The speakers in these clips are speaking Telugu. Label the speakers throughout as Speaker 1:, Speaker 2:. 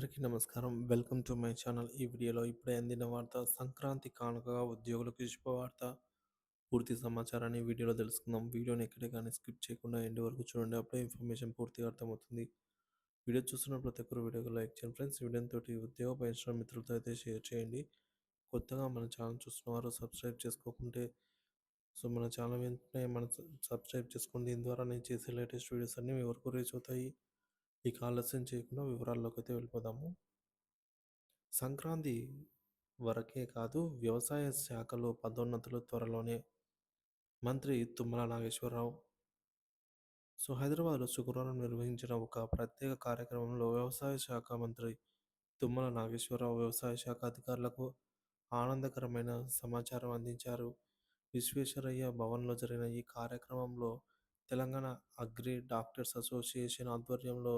Speaker 1: అందరికీ నమస్కారం. Welcome to my channel. ఈ వీడియోలో ఇప్పుడే అందిన వార్త సంక్రాంతి కానుకగా ఉద్యోగులకు శుభవార్త. పూర్తి సమాచారాన్ని వీడియోలో తెలుసుకుందాం. వీడియోని ఎక్కడే కానీ స్కిప్ చేయకుండా ఎండ్ వరకు చూడండి. అప్పుడే ఇన్ఫర్మేషన్ పూర్తిగా అర్థమవుతుంది. వీడియో చూస్తున్న ప్రతి ఒక్కరు వీడియోకి లైక్ చేయండి ఫ్రెండ్స్. వీడియోతో ఉద్యోగ పరిశ్రమ మిత్రులతో అయితే షేర్ చేయండి. కొత్తగా మన ఛానల్ చూస్తున్నవారు సబ్స్క్రైబ్ చేసుకోకుంటే మన ఛానల్ వెంటనే సబ్స్క్రైబ్ చేసుకోండి. దీని ద్వారా నేను చేసే లేటెస్ట్ వీడియోస్ అన్నీ మీ వరకు రీచ్ అవుతాయి. ఇక ఆలస్యం చేయకుండా వివరాల్లోకి అయితే వెళ్ళిపోదాము. సంక్రాంతి వరకే కాదు, వ్యవసాయ శాఖలో పదోన్నతులు త్వరలోనే. మంత్రి తుమ్మల నాగేశ్వరరావు. హైదరాబాద్లో శుక్రవారం నిర్వహించిన ఒక ప్రత్యేక కార్యక్రమంలో వ్యవసాయ శాఖ మంత్రి తుమ్మల నాగేశ్వరరావు వ్యవసాయ శాఖ అధికారులకు ఆనందకరమైన సమాచారం అందించారు. విశ్వేశ్వరయ్య భవన్లో జరిగిన ఈ కార్యక్రమంలో తెలంగాణ అగ్రి డాక్టర్స్ అసోసియేషన్ ఆధ్వర్యంలో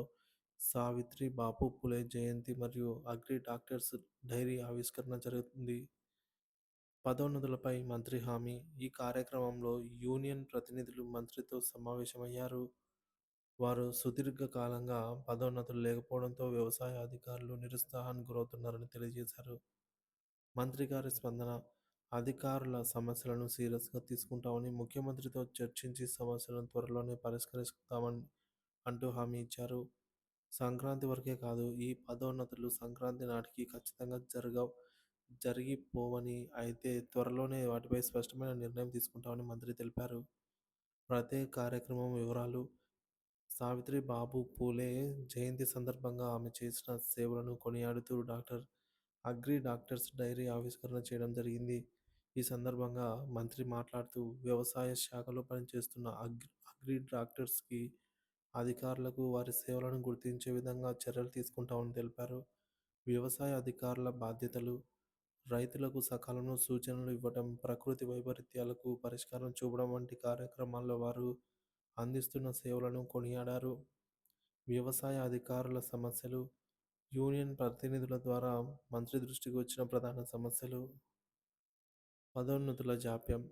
Speaker 1: సావిత్రి బాపు పులే జయంతి మరియు అగ్రి డాక్టర్స్ డైరీ ఆవిష్కరణ జరుగుతుంది. పదోన్నతులపై మంత్రి హామీ. ఈ కార్యక్రమంలో యూనియన్ ప్రతినిధులు మంత్రితో సమావేశమయ్యారు. వారు సుదీర్ఘకాలంగా పదోన్నతులు లేకపోవడంతో వ్యవసాయ అధికారులు నిరుత్సాహానికి గురవుతున్నారని తెలియజేశారు. మంత్రి గారి స్పందన. అధికారుల సమస్యలను సీరియస్గా తీసుకుంటామని, ముఖ్యమంత్రితో చర్చించి సమస్యలను త్వరలోనే పరిష్కరిస్తామని అంటూ హామీ ఇచ్చారు. సంక్రాంతి వరకే కాదు, ఈ పదోన్నతులు సంక్రాంతి నాటికి ఖచ్చితంగా జరిగిపోవని, అయితే త్వరలోనే వాటిపై స్పష్టమైన నిర్ణయం తీసుకుంటామని మంత్రి తెలిపారు. ప్రత్యేక కార్యక్రమం వివరాలు. సావిత్రి బాబు పూలే జయంతి సందర్భంగా ఆమె చేసిన సేవలను కొనియాడుతూ అగ్రి డాక్టర్స్ డైరీ ఆవిష్కరణ చేయడం జరిగింది. ఈ సందర్భంగా మంత్రి మాట్లాడుతూ వ్యవసాయ శాఖలో పనిచేస్తున్న అగ్రి డాక్టర్స్కి అధికారులకు వారి సేవలను గుర్తించే విధంగా చర్యలు తీసుకుంటామని తెలిపారు. వ్యవసాయ అధికారుల బాధ్యతలు. రైతులకు సకాలంలో సూచనలు ఇవ్వడం, ప్రకృతి వైపరీత్యాలకు పరిష్కారం చూపడం వంటి కార్యక్రమాల్లో వారు అందిస్తున్న సేవలను కొనియాడారు. వ్యవసాయ అధికారుల సమస్యలు. యూనియన్ ప్రతినిధుల ద్వారా మంత్రి దృష్టికి వచ్చిన ప్రధాన సమస్యలు. పదోన్నతుల జాప్యం.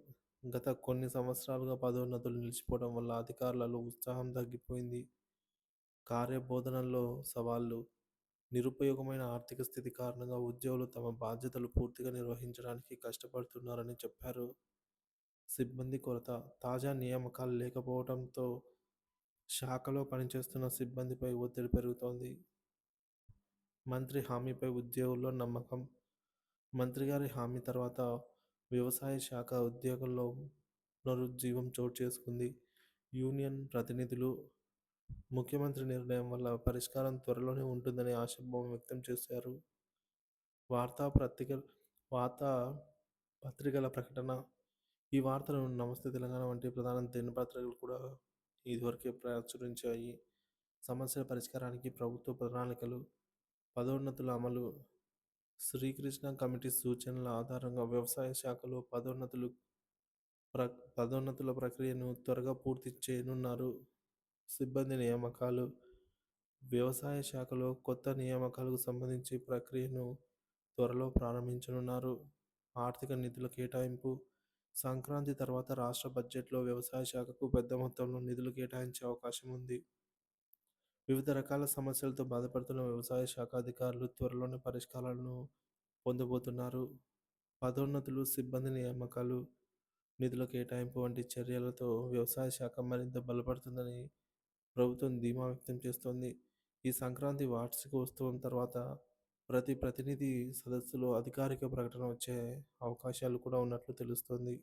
Speaker 1: గత కొన్ని సంవత్సరాలుగా పదోన్నతులు నిలిచిపోవడం వల్ల అధికారులలో ఉత్సాహం తగ్గిపోయింది. కార్యబోధనల్లో సవాళ్లు. నిరుపయోగమైన ఆర్థిక స్థితి కారణంగా ఉద్యోగులు తమ బాధ్యతలు పూర్తిగా నిర్వహించడానికి కష్టపడుతున్నారని చెప్పారు. సిబ్బంది కొరత. తాజా నియామకాలు లేకపోవడంతో శాఖలో పనిచేస్తున్న సిబ్బందిపై ఒత్తిడి పెరుగుతోంది. మంత్రి హామీపై ఉద్యోగుల్లో నమ్మకం. మంత్రి గారి హామీ తర్వాత వ్యవసాయ శాఖ ఉద్యోగుల్లో పునరుజ్జీవం చోటు చేసుకుంది. యూనియన్ ప్రతినిధులు ముఖ్యమంత్రి నిర్ణయం వల్ల పరిష్కారం త్వరలోనే ఉంటుందని ఆశాభావం వ్యక్తం చేశారు. వార్తా పత్రిక వార్తా పత్రికల ప్రకటన. ఈ వార్తలను నమస్తే తెలంగాణ వంటి ప్రధాన దినపత్రికలు కూడా ఇదివరకే ప్రచురించాయి. సమస్యల పరిష్కారానికి ప్రభుత్వ ప్రణాళికలు. పదోన్నతుల అమలు. శ్రీకృష్ణ కమిటీ సూచనల ఆధారంగా వ్యవసాయ శాఖలో పదోన్నతుల ప్రక్రియను త్వరగా పూర్తి చేయనున్నారు. సిబ్బంది నియామకాలు. వ్యవసాయ శాఖలో కొత్త నియామకాలకు సంబంధించి ప్రక్రియను త్వరలో ప్రారంభించనున్నారు. ఆర్థిక నిధుల కేటాయింపు. సంక్రాంతి తర్వాత రాష్ట్ర బడ్జెట్లో వ్యవసాయ శాఖకు పెద్ద మొత్తంలో నిధులు కేటాయించే అవకాశం ఉంది. వివిధ రకాల సమస్యలతో బాధపడుతున్న వ్యవసాయ శాఖ అధికారులు త్వరలోనే పరిష్కారాలను పొందబోతున్నారు. పదోన్నతులు, సిబ్బంది నియామకాలు, నిధుల కేటాయింపు వంటి చర్యలతో వ్యవసాయ శాఖ మరింత బలపడుతుందని ప్రభుత్వం ధీమా వ్యక్తం చేస్తోంది. ఈ సంక్రాంతి వార్షికోత్సవం తర్వాత ప్రతి ప్రతినిధి సదస్సులో అధికారిక ప్రకటన వచ్చే అవకాశాలు కూడా ఉన్నట్లు తెలుస్తోంది.